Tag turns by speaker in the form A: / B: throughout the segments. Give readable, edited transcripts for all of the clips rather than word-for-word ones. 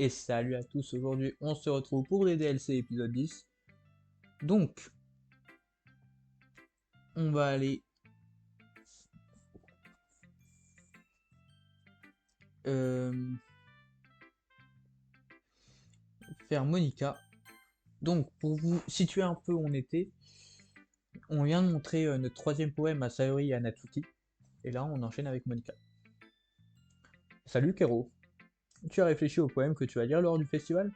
A: Et salut à tous, aujourd'hui on se retrouve pour les DLC épisode 10. Donc, on va aller faire Monica. Donc, pour vous situer un peu où on était, on vient de montrer notre troisième poème à Sayori et à Natsuki. Et là, on enchaîne avec Monica. Salut Kero, tu as réfléchi au poème que tu vas lire lors du festival?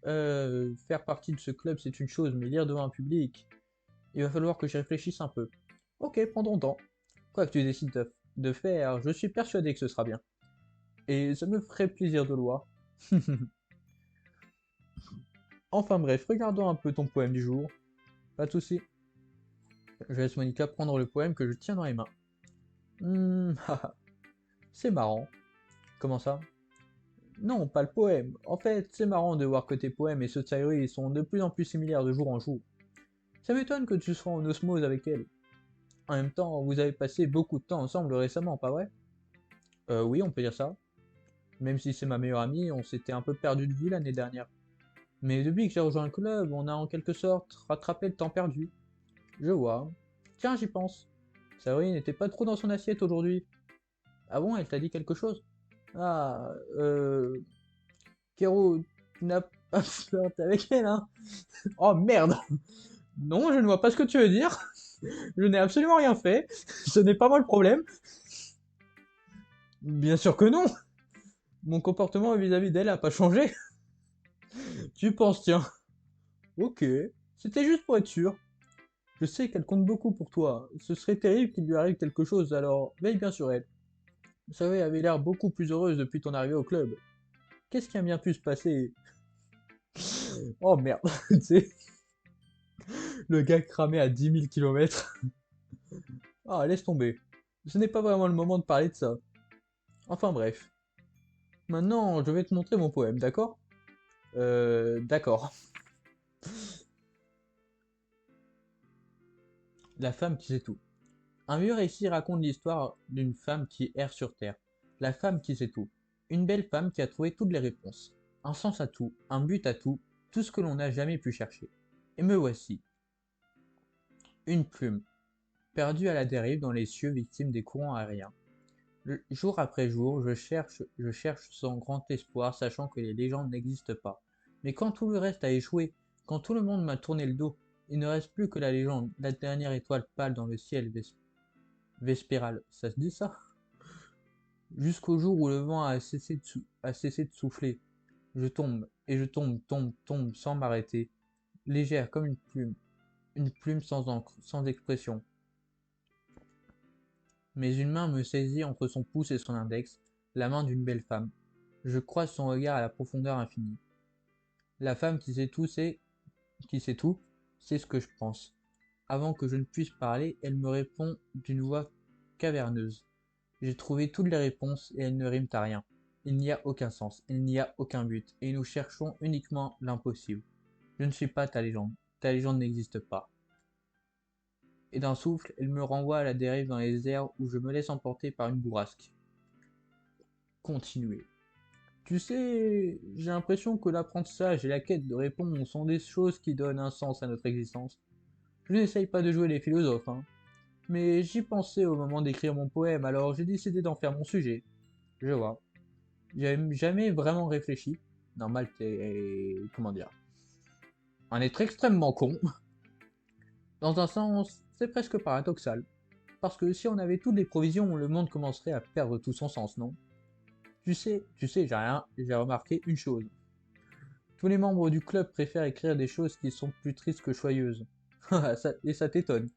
A: Faire partie de ce club c'est une chose, mais lire devant un public, il va falloir que j'y réfléchisse un peu. Ok, prends ton temps. Quoi que tu décides de faire, je suis persuadé que ce sera bien. Et ça me ferait plaisir de le voir. Enfin bref, regardons un peu ton poème du jour. Pas de soucis. Je laisse Monica prendre le poème que je tiens dans les mains. Haha, c'est marrant. Comment ça? Non, pas le poème. En fait, c'est marrant de voir que tes poèmes et ceux de Sayuri sont de plus en plus similaires de jour en jour. Ça m'étonne que tu sois en osmose avec elle. En même temps, vous avez passé beaucoup de temps ensemble récemment, pas vrai? Oui, on peut dire ça. Même si c'est ma meilleure amie, on s'était un peu perdu de vue l'année dernière. Mais depuis que j'ai rejoint le club, on a en quelque sorte rattrapé le temps perdu. Je vois. Tiens, j'y pense. Saori n'était pas trop dans son assiette aujourd'hui. Ah bon, elle t'a dit quelque chose? Ah, Kero, tu n'as pas flirté avec elle, hein? Oh merde! Non, je ne vois pas ce que tu veux dire. Je n'ai absolument rien fait. Ce n'est pas moi le problème. Bien sûr que non. Mon comportement vis-à-vis d'elle a pas changé. Tu penses, tiens. Ok. C'était juste pour être sûr. Je sais qu'elle compte beaucoup pour toi. Ce serait terrible qu'il lui arrive quelque chose, alors veille bien sur elle. Vous savez, elle avait l'air beaucoup plus heureuse depuis ton arrivée au club. Qu'est-ce qui a bien pu se passer? Oh merde, tu sais, le gars cramé à 10 000 km. Ah, laisse tomber. Ce n'est pas vraiment le moment de parler de ça. Enfin bref. Maintenant, je vais te montrer mon poème, d'accord? D'accord. La femme qui sait tout. Un vieux récit raconte l'histoire d'une femme qui erre sur Terre. La femme qui sait tout. Une belle femme qui a trouvé toutes les réponses. Un sens à tout, un but à tout, tout ce que l'on n'a jamais pu chercher. Et me voici. Une plume, perdue à la dérive dans les cieux victime des courants aériens. Jour après jour, je cherche sans grand espoir, sachant que les légendes n'existent pas. Mais quand tout le reste a échoué, quand tout le monde m'a tourné le dos, il ne reste plus que la légende, la dernière étoile pâle dans le ciel vespéral. Ça se dit ça? Jusqu'au jour où le vent a cessé de souffler. Je tombe, et je tombe, tombe, tombe, sans m'arrêter, légère comme une plume sans encre, sans expression. Mais une main me saisit entre son pouce et son index, la main d'une belle femme. Je croise son regard à la profondeur infinie. La femme qui sait tout, qui sait tout, c'est ce que je pense. Avant que je ne puisse parler, elle me répond d'une voix caverneuse. J'ai trouvé toutes les réponses et elles ne riment à rien. Il n'y a aucun sens, il n'y a aucun but, et nous cherchons uniquement l'impossible. Je ne suis pas ta légende n'existe pas. Et d'un souffle, elle me renvoie à la dérive dans les airs où je me laisse emporter par une bourrasque. Continuer. Tu sais, j'ai l'impression que l'apprentissage et la quête de réponses sont des choses qui donnent un sens à notre existence. Je n'essaye pas de jouer les philosophes, hein. Mais j'y pensais au moment d'écrire mon poème, alors j'ai décidé d'en faire mon sujet. Je vois. J'avais jamais vraiment réfléchi. Normal, t'es... comment dire? Un être extrêmement con. Dans un sens, c'est presque paradoxal. Parce que si on avait toutes les provisions, le monde commencerait à perdre tout son sens, non? J'ai remarqué une chose. Tous les membres du club préfèrent écrire des choses qui sont plus tristes que joyeuses. Et ça t'étonne.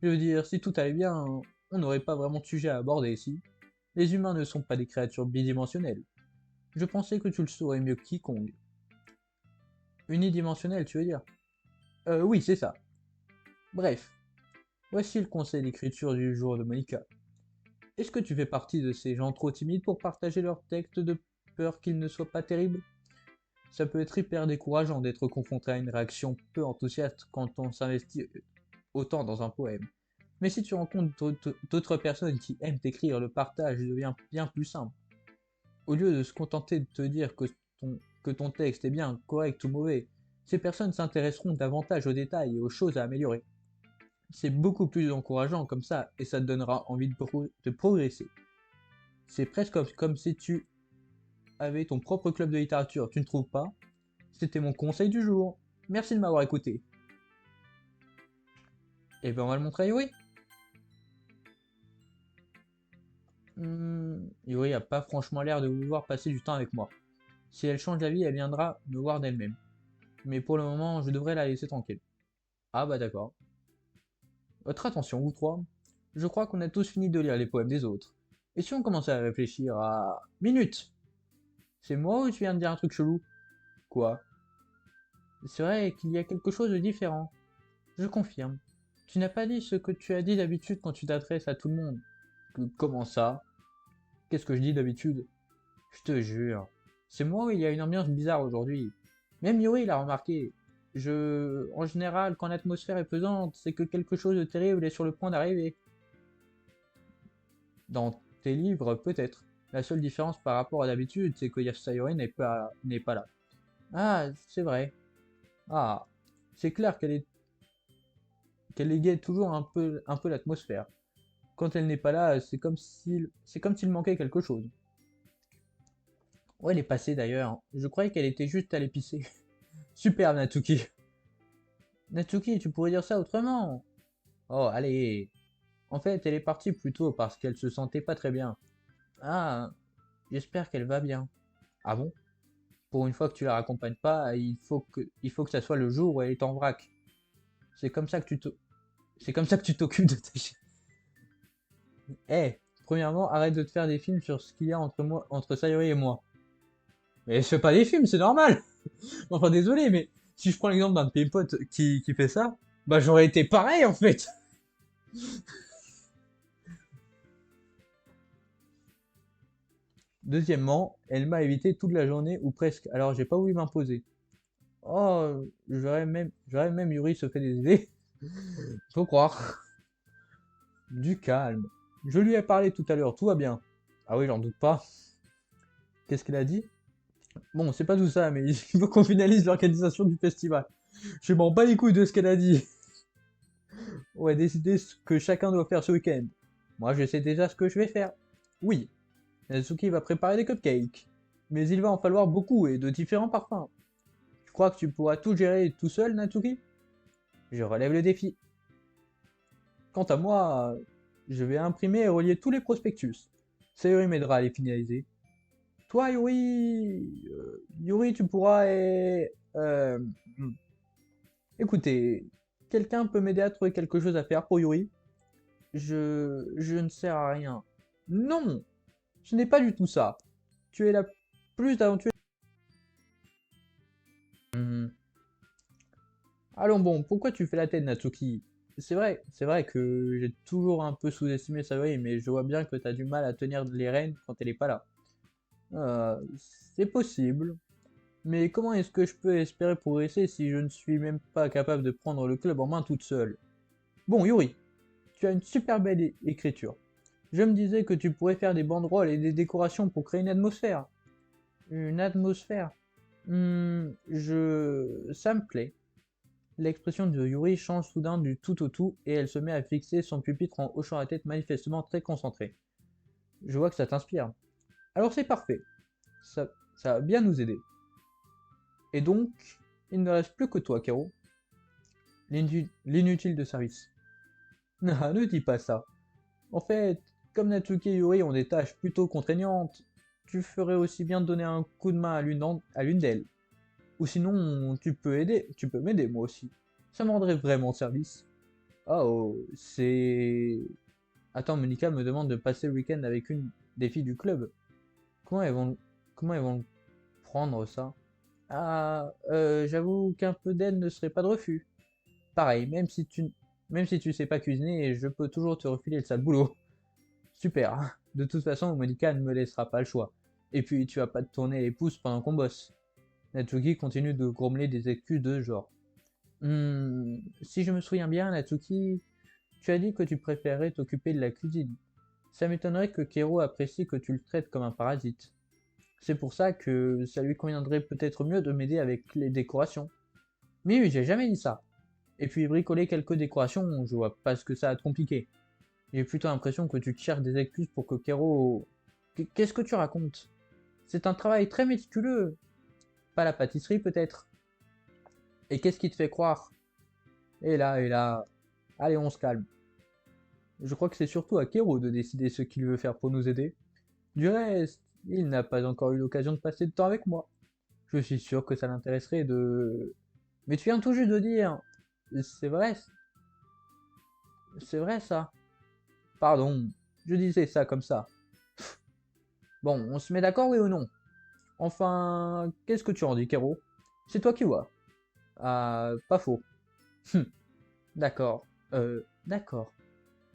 A: Je veux dire, si tout allait bien, on n'aurait pas vraiment de sujet à aborder ici. Les humains ne sont pas des créatures bidimensionnelles. Je pensais que tu le saurais mieux que quiconque. Unidimensionnel, tu veux dire? Oui, c'est ça. Bref, voici le conseil d'écriture du jour de Monica. Est-ce que tu fais partie de ces gens trop timides pour partager leur texte de peur qu'ils ne soient pas terribles? Ça peut être hyper décourageant d'être confronté à une réaction peu enthousiaste quand on s'investit autant dans un poème. Mais si tu rencontres d'autres personnes qui aiment t'écrire, le partage devient bien plus simple. Au lieu de se contenter de te dire que que ton texte est bien correct ou mauvais. Ces personnes s'intéresseront davantage aux détails et aux choses à améliorer. C'est beaucoup plus encourageant comme ça et ça te donnera envie de progresser. C'est presque comme si tu avais ton propre club de littérature, tu ne trouves pas? C'était mon conseil du jour. Merci de m'avoir écouté. Et ben on va le montrer à Yuri. Yuri a pas franchement l'air de vouloir passer du temps avec moi. Si elle change d'avis, elle viendra me voir d'elle-même. Mais pour le moment, je devrais la laisser tranquille. Ah bah d'accord. Votre attention, vous trois. Je crois qu'on a tous fini de lire les poèmes des autres. Et si on commençait à réfléchir à... Minute! C'est moi ou tu viens de dire un truc chelou? Quoi? C'est vrai qu'il y a quelque chose de différent. Je confirme. Tu n'as pas dit ce que tu as dit d'habitude quand tu t'adresses à tout le monde. Comment ça? Qu'est-ce que je dis d'habitude? Je te jure. C'est moi où il y a une ambiance bizarre aujourd'hui. Même Yuri l'a remarqué. En général, quand l'atmosphère est pesante, c'est que quelque chose de terrible est sur le point d'arriver. Dans tes livres, peut-être. La seule différence par rapport à d'habitude, c'est que Sayori n'est pas là. Ah, c'est vrai. Ah, c'est clair qu'elle égayait toujours un peu l'atmosphère. Quand elle n'est pas là, c'est comme s'il manquait quelque chose. Où elle est passée d'ailleurs? Je croyais qu'elle était juste à l'épicer. Super Natsuki. Natsuki, tu pourrais dire ça autrement. Oh, allez. En fait, elle est partie plus tôt parce qu'elle se sentait pas très bien. Ah, j'espère qu'elle va bien. Ah bon? Pour une fois que tu la raccompagnes pas, il faut que ça soit le jour où elle est en vrac. C'est comme ça que tu te, c'est comme ça que tu t'occupes de ta chienne. Eh, premièrement, arrête de te faire des films sur ce qu'il y a entre Sayori et moi. Mais je fais pas des films, c'est normal. Enfin, désolé, mais si je prends l'exemple d'un de mes potes qui fait ça, bah j'aurais été pareil en fait. Deuxièmement, elle m'a évité toute la journée ou presque, alors j'ai pas voulu m'imposer. Oh, j'aurais même Yuri se fait des idées. Faut croire. Du calme. Je lui ai parlé tout à l'heure, tout va bien. Ah oui, j'en doute pas. Qu'est-ce qu'elle a dit? Bon, c'est pas tout ça, mais il faut qu'on finalise l'organisation du festival. Je m'en bats les couilles de ce qu'elle a dit. On va décider ce que chacun doit faire ce week-end. Moi, je sais déjà ce que je vais faire. Oui, Natsuki va préparer des cupcakes. Mais il va en falloir beaucoup et de différents parfums. Tu crois que tu pourras tout gérer tout seul, Natsuki? Je relève le défi. Quant à moi, je vais imprimer et relier tous les prospectus. Sayori m'aidera à les finaliser. Toi, Yuri, tu pourras hmm. Écoutez, quelqu'un peut m'aider à trouver quelque chose à faire pour Yuri? Je ne sers à rien. Non, ce n'est pas du tout ça. Tu es la plus talentueuse. Hmm. Allons bon, pourquoi tu fais la tête, Natsuki? C'est vrai que j'ai toujours un peu sous-estimé Sayori, mais je vois bien que tu as du mal à tenir les rênes quand elle est pas là. C'est possible. Mais comment est-ce que je peux espérer progresser si je ne suis même pas capable de prendre le club en main toute seule? Bon, Yuri, tu as une super belle écriture. Je me disais que tu pourrais faire des banderoles et des décorations pour créer une atmosphère. Une atmosphère? Ça me plaît. L'expression de Yuri change soudain du tout au tout et elle se met à fixer son pupitre en hochant la tête manifestement très concentrée. Je vois que ça t'inspire. Alors c'est parfait. Ça va bien nous aider. Et donc, il ne reste plus que toi, Kero. L'inutile de service. Ah, ne dis pas ça. En fait, comme Natsuki et Yuri ont des tâches plutôt contraignantes, tu ferais aussi bien de donner un coup de main à l'une d'elles. Ou sinon, tu peux m'aider moi aussi. Ça me rendrait vraiment service. Oh, c'est... Attends, Monica me demande de passer le week-end avec une des filles du club. Comment elles vont, comment elles vont prendre ça? Ah, j'avoue qu'un peu d'aide ne serait pas de refus. Pareil, même si tu sais pas cuisiner, je peux toujours te refiler le sale boulot. Super. De toute façon, Monica ne me laissera pas le choix. Et puis, tu vas pas te tourner les pouces pendant qu'on bosse. Natsuki continue de grommeler des excuses de genre. Si je me souviens bien, Natsuki, tu as dit que tu préférais t'occuper de la cuisine. Ça m'étonnerait que Kero apprécie que tu le traites comme un parasite. C'est pour ça que ça lui conviendrait peut-être mieux de m'aider avec les décorations. Mais oui, j'ai jamais dit ça. Et puis bricoler quelques décorations, je vois pas ce que ça a de compliqué. J'ai plutôt l'impression que tu te cherches des excuses pour que Kero... Qu'est-ce que tu racontes? C'est un travail très méticuleux. Pas la pâtisserie peut-être. Et qu'est-ce qui te fait croire? Et là... Allez, on se calme. Je crois que c'est surtout à Kero de décider ce qu'il veut faire pour nous aider. Du reste, il n'a pas encore eu l'occasion de passer de temps avec moi. Je suis sûr que ça l'intéresserait de... Mais tu viens tout juste de dire... C'est vrai, c'est vrai ça. Pardon, je disais ça comme ça. Bon, on se met d'accord, oui ou non? Enfin, qu'est-ce que tu en dis, Kero? C'est toi qui vois. Ah, pas faux. D'accord. D'accord.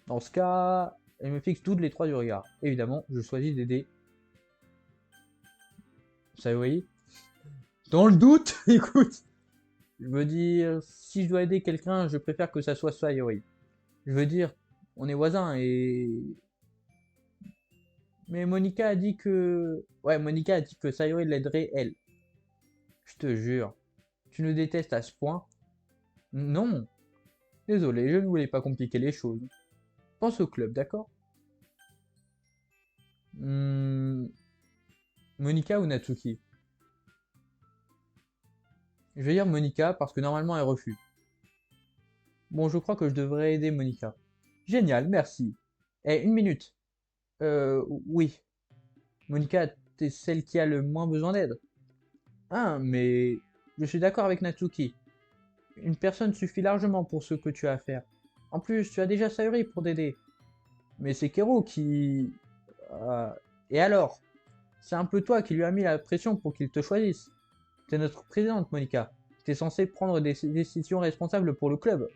A: Dans ce cas, elle me fixe toutes les trois du regard. Évidemment, je choisis d'aider. Ça, oui. Dans le doute, écoute. Je veux dire, si je dois aider quelqu'un, je préfère que ça soit Sayori. Je veux dire, on est voisins et... Mais Monica a dit que... Ouais, Monica a dit que Sayori l'aiderait, elle. Je te jure. Tu nous détestes à ce point? Non. Désolé, je ne voulais pas compliquer les choses. Pense au club, d'accord? Hmm, Monica ou Natsuki? Je vais dire Monica parce que normalement elle refuse. Bon, je crois que je devrais aider Monica. Génial, merci. Eh, une minute. Oui. Monica, t'es celle qui a le moins besoin d'aide. Ah, mais je suis d'accord avec Natsuki. Une personne suffit largement pour ce que tu as à faire. En plus, tu as déjà Sayuri pour t'aider. Mais c'est Kero qui... Euh, Et alors? C'est un peu toi qui lui as mis la pression pour qu'il te choisisse. T'es notre présidente, Monica. T'es censée prendre des décisions responsables pour le club.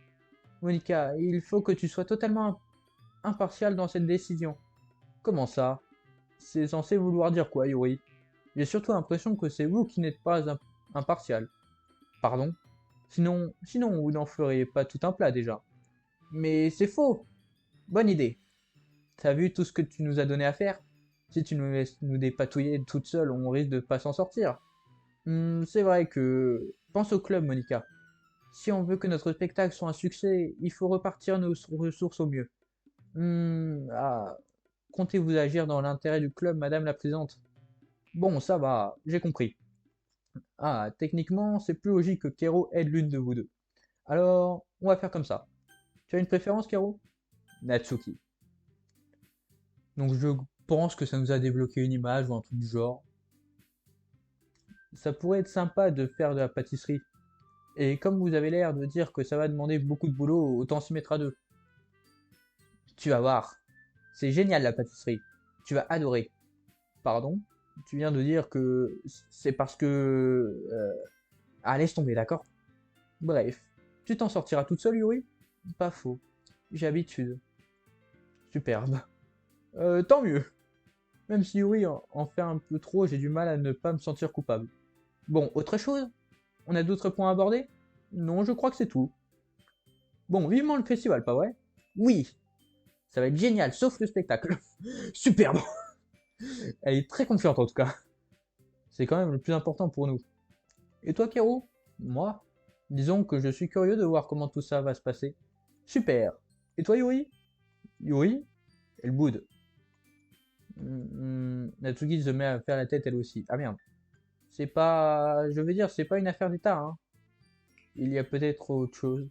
A: Monica, il faut que tu sois totalement impartiale dans cette décision. Comment ça? C'est censé vouloir dire quoi, Yuri? J'ai surtout l'impression que c'est vous qui n'êtes pas impartial. Pardon? Sinon, vous n'en feriez pas tout un plat déjà. Mais c'est faux! Bonne idée. T'as vu tout ce que tu nous as donné à faire? Si tu nous laisses nous dépatouiller toute seule, on risque de pas s'en sortir. C'est vrai que... Pense au club, Monica. Si on veut que notre spectacle soit un succès, il faut repartir nos ressources au mieux. Ah, comptez-vous agir dans l'intérêt du club, Madame la Présidente? Bon, ça va, j'ai compris. Ah, techniquement, c'est plus logique que Kero aide l'une de vous deux. Alors, on va faire comme ça. Tu as une préférence, Kero? Natsuki. Donc je pense que ça nous a débloqué une image ou un truc du genre. Ça pourrait être sympa de faire de la pâtisserie. Et comme vous avez l'air de dire que ça va demander beaucoup de boulot, autant s'y mettre à deux. Tu vas voir. C'est génial la pâtisserie. Tu vas adorer. Pardon? Tu viens de dire que c'est parce que... Ah, laisse tomber, d'accord? Bref. Tu t'en sortiras toute seule, Yuri? Pas faux. J'ai l'habitude. Superbe. Tant mieux. Même si Yuri en fait un peu trop, j'ai du mal à ne pas me sentir coupable. Bon, autre chose? On a d'autres points à aborder? Non, je crois que c'est tout. Bon, vivement le festival, pas vrai? Oui, ça va être génial, sauf le spectacle. Superbe! Elle est très confiante en tout cas. C'est quand même le plus important pour nous. Et toi, Kero? Moi? Disons que je suis curieux de voir comment tout ça va se passer. Super! Et toi, Yuri? Yuri? Elle boude. Natsuki se met à faire la tête elle aussi. Ah merde. C'est pas... Je veux dire, c'est pas une affaire d'État, hein. Il y a peut-être autre chose.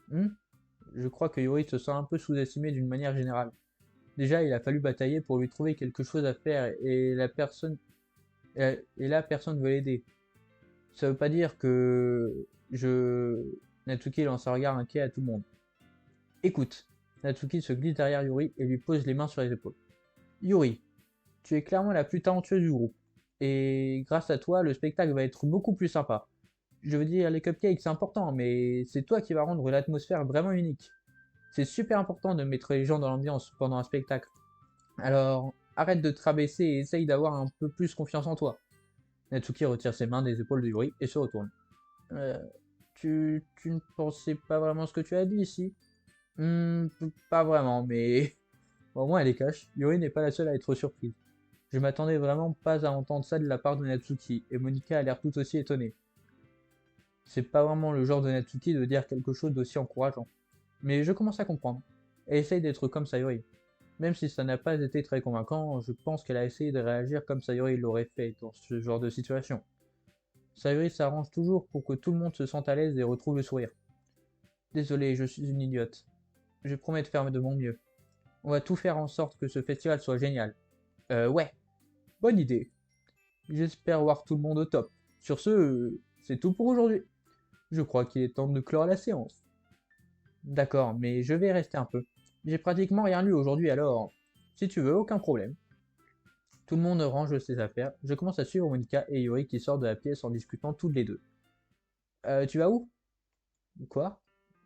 A: Hmm. Je crois que Yuri se sent un peu sous-estimé d'une manière générale. Déjà, il a fallu batailler pour lui trouver quelque chose à faire et là, personne veut l'aider. Ça veut pas dire que je... Natsuki lance un regard inquiet à tout le monde. Écoute, Natsuki se glisse derrière Yuri et lui pose les mains sur les épaules. Yuri, tu es clairement la plus talentueuse du groupe. Et grâce à toi, le spectacle va être beaucoup plus sympa. Je veux dire, les cupcakes, c'est important, mais c'est toi qui vas rendre l'atmosphère vraiment unique. C'est super important de mettre les gens dans l'ambiance pendant un spectacle. Alors, arrête de te rabaisser et essaye d'avoir un peu plus confiance en toi. Natsuki retire ses mains des épaules de Yuri et se retourne. Euh, tu ne pensais pas vraiment ce que tu as dit ici? Pas vraiment, mais... Bon, au moins elle est cash. Yuri n'est pas la seule à être surprise. Je m'attendais vraiment pas à entendre ça de la part de Natsuki, et Monika a l'air tout aussi étonnée. C'est pas vraiment le genre de Natsuki de dire quelque chose d'aussi encourageant. Mais je commence à comprendre. Elle essaye d'être comme Sayori. Même si ça n'a pas été très convaincant, je pense qu'elle a essayé de réagir comme Sayori l'aurait fait dans ce genre de situation. Sayori s'arrange toujours pour que tout le monde se sente à l'aise et retrouve le sourire. Désolé, je suis une idiote. Je promets de faire de mon mieux. On va tout faire en sorte que ce festival soit génial. Ouais, bonne idée. J'espère voir tout le monde au top. Sur ce, c'est tout pour aujourd'hui. Je crois qu'il est temps de clore la séance. D'accord, mais je vais rester un peu. J'ai pratiquement rien lu aujourd'hui alors, si tu veux, aucun problème. Tout le monde range ses affaires. Je commence à suivre Monika et Yuri qui sortent de la pièce en discutant toutes les deux. Tu vas où? Quoi?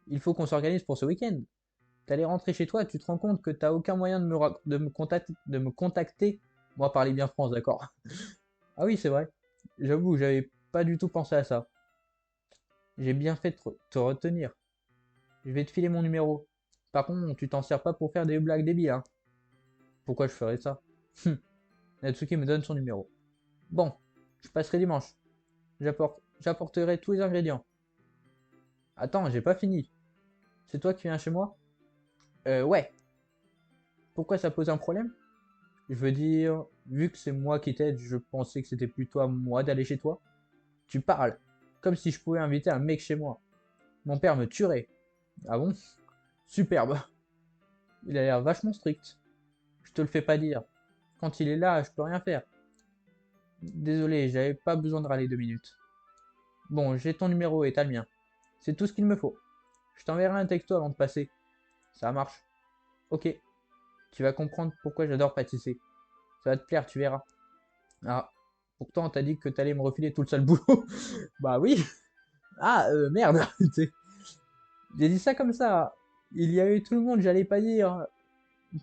A: Il faut qu'on s'organise pour ce week-end. T'allais rentrer chez toi, tu te rends compte que t'as aucun moyen de me contacter. Moi, parler bien France, d'accord? Ah oui, c'est vrai. J'avoue, j'avais pas du tout pensé à ça. J'ai bien fait de te retenir. Je vais te filer mon numéro. Par contre, tu t'en sers pas pour faire des blagues débiles, hein. Pourquoi je ferais ça? Natsuki me donne son numéro. Bon, je passerai dimanche. J'apporterai tous les ingrédients. Attends, j'ai pas fini. C'est toi qui viens chez moi? Ouais. Pourquoi ça pose un problème? Je veux dire, vu que c'est moi qui t'aide, je pensais que c'était plutôt à moi d'aller chez toi. Tu parles. Comme si je pouvais inviter un mec chez moi. Mon père me tuerait. Ah bon? Superbe. Il a l'air vachement strict. Je te le fais pas dire. Quand il est là, je peux rien faire. Désolé, j'avais pas besoin de râler 2 minutes. Bon, j'ai ton numéro et t'as le mien. C'est tout ce qu'il me faut. Je t'enverrai un texto avant de passer. Ça marche. Ok. Tu vas comprendre pourquoi j'adore pâtisser. Ça va te plaire, tu verras. Ah. Pourtant, t'as dit que t'allais me refiler tout le sale boulot. Bah oui. Ah, merde. J'ai dit ça comme ça. Il y a eu tout le monde, j'allais pas dire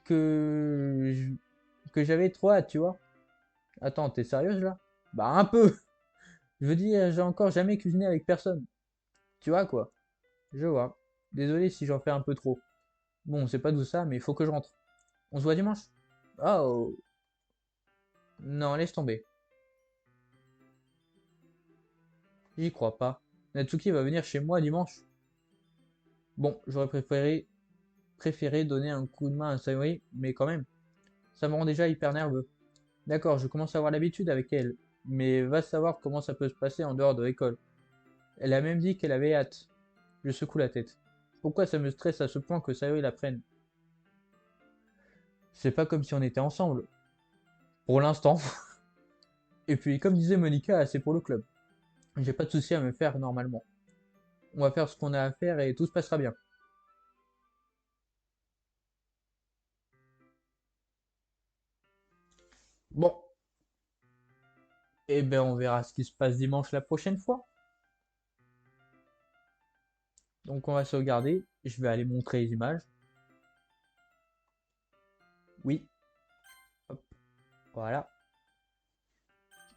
A: que que j'avais trop hâte, tu vois. Attends, t'es sérieuse là? Bah un peu. Je veux dire, j'ai encore jamais cuisiné avec personne. Tu vois quoi? Je vois. Désolé si j'en fais un peu trop. Bon, c'est pas tout ça, mais il faut que je rentre. On se voit dimanche? Oh. Non, laisse tomber. J'y crois pas. Natsuki va venir chez moi dimanche. Bon, j'aurais préféré donner un coup de main à Sayori, mais quand même, ça me rend déjà hyper nerveux. D'accord, je commence à avoir l'habitude avec elle, mais va savoir comment ça peut se passer en dehors de l'école. Elle a même dit qu'elle avait hâte. Je secoue la tête. Pourquoi ça me stresse à ce point que Sayori la prenne? C'est pas comme si on était ensemble. Pour l'instant. Et puis, comme disait Monica, c'est pour le club. J'ai pas de soucis à me faire normalement. On va faire ce qu'on a à faire et tout se passera bien. Bon, et ben on verra ce qui se passe dimanche la prochaine fois. Donc on va sauvegarder. Je vais aller montrer les images. Oui, hop, voilà.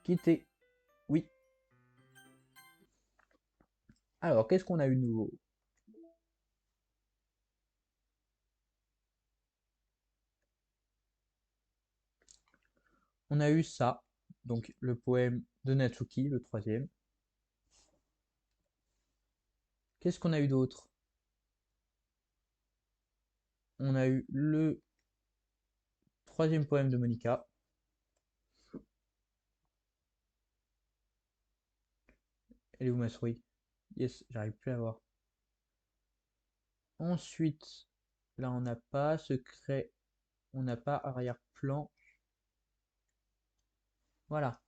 A: Quitter. Oui. Alors, qu'est-ce qu'on a eu de nouveau? On a eu ça. Donc le poème de Natsuki, le troisième. Qu'est-ce qu'on a eu d'autre? On a eu le troisième poème de Monica. Elle est où ma souris? Yes, j'arrive plus à voir. Ensuite, là on n'a pas secret, on n'a pas arrière-plan. Voilà.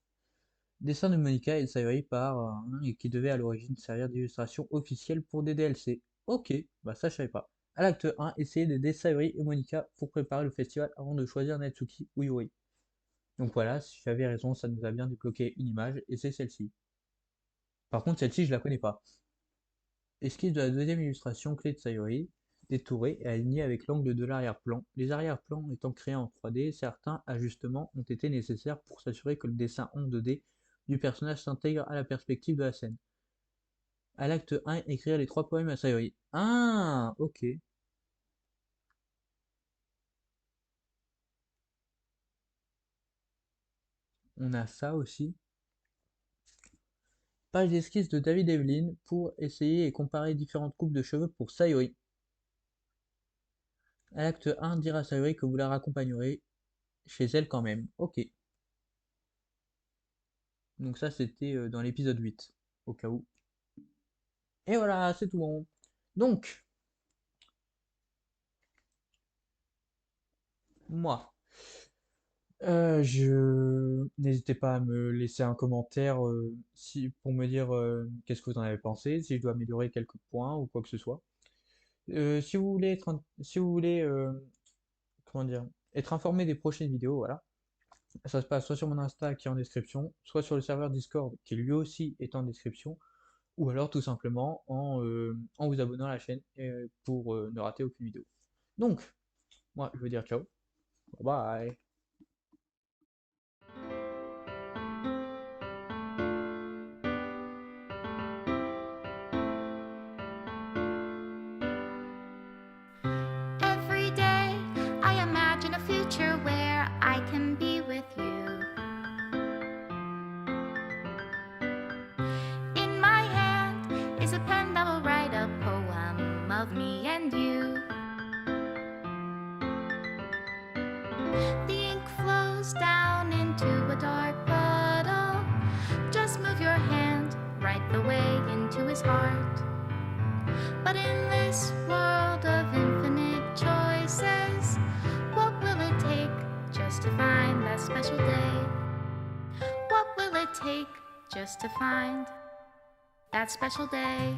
A: Dessin de Monica et Sayori par et qui devait à l'origine servir d'illustration officielle pour des DLC. Ok, bah ça je savais pas. À l'acte 1, essayez d'aider Sayori et Monica pour préparer le festival avant de choisir Natsuki ou Yuri. Donc voilà, si j'avais raison, ça nous a bien débloqué une image et c'est celle-ci. Par contre, celle-ci, je la connais pas. Esquisse de la deuxième illustration clé de Sayori, détourée et alignée avec l'angle de l'arrière-plan. Les arrière-plans étant créés en 3D, certains ajustements ont été nécessaires pour s'assurer que le dessin en 2D du personnage s'intègre à la perspective de la scène. À l'acte 1, écrire les 3 poèmes à Sayori. Ah, ok. On a ça aussi. Page d'esquisse de David Evelyn pour essayer et comparer différentes coupes de cheveux pour Sayori. À l'acte 1, dire à Sayori que vous la raccompagnerez chez elle quand même. Ok. Donc ça, c'était dans l'épisode 8, au cas où. Et voilà, c'est tout bon. Donc, moi, n'hésitez pas à me laisser un commentaire pour me dire qu'est-ce que vous en avez pensé, si je dois améliorer quelques points ou quoi que ce soit. Si vous voulez si vous voulez comment dire, être informé des prochaines vidéos, voilà. Ça se passe soit sur mon Insta qui est en description, soit sur le serveur Discord qui lui aussi est en description, ou alors tout simplement en vous abonnant à la chaîne pour ne rater aucune vidéo. Donc, moi je veux dire ciao, bye bye.
B: Every day I imagine a future where I can be with you. In my hand is a pen that will write a poem of me and you. The ink flows down into a dark puddle. Just move your hand right the way into his heart. But in this world of infinite choices, what will it take just to find that special day? What will it take just to find that special day?